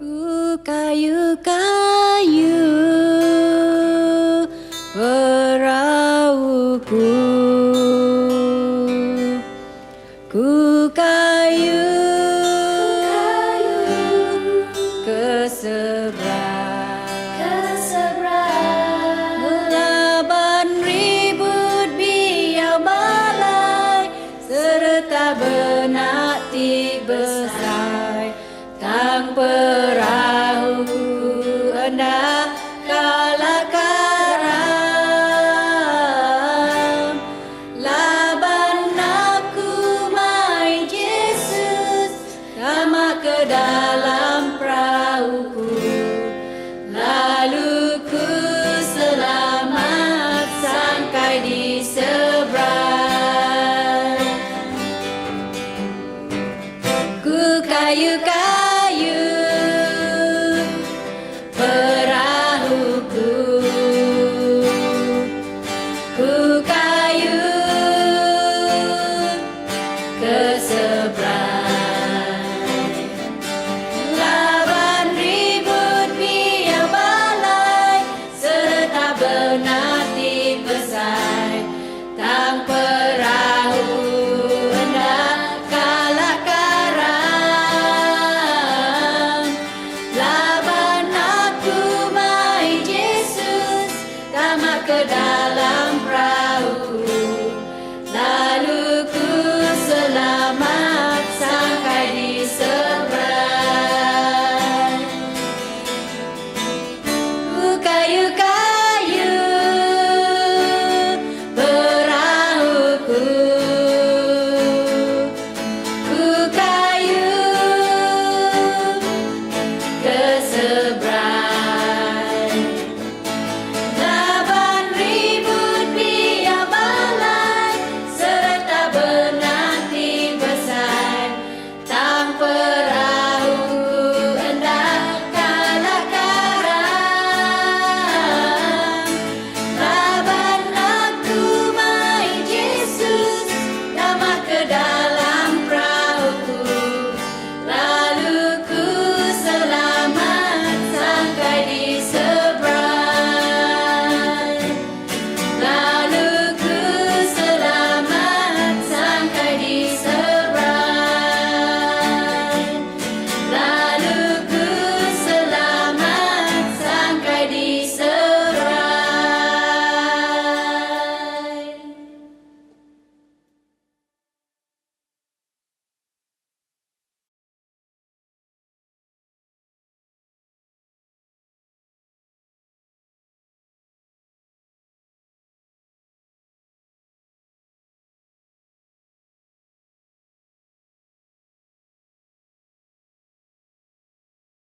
Ku kayu-kayu perahuku, ku kayu ke seberang, melaban ribut biar balai serta benati besar. Tang perahu hendak kalah karam, laban aku mai Yesus tamak ke dalam perahuku, lalu ku selamat sampai di seberang. Ku kayu-kayu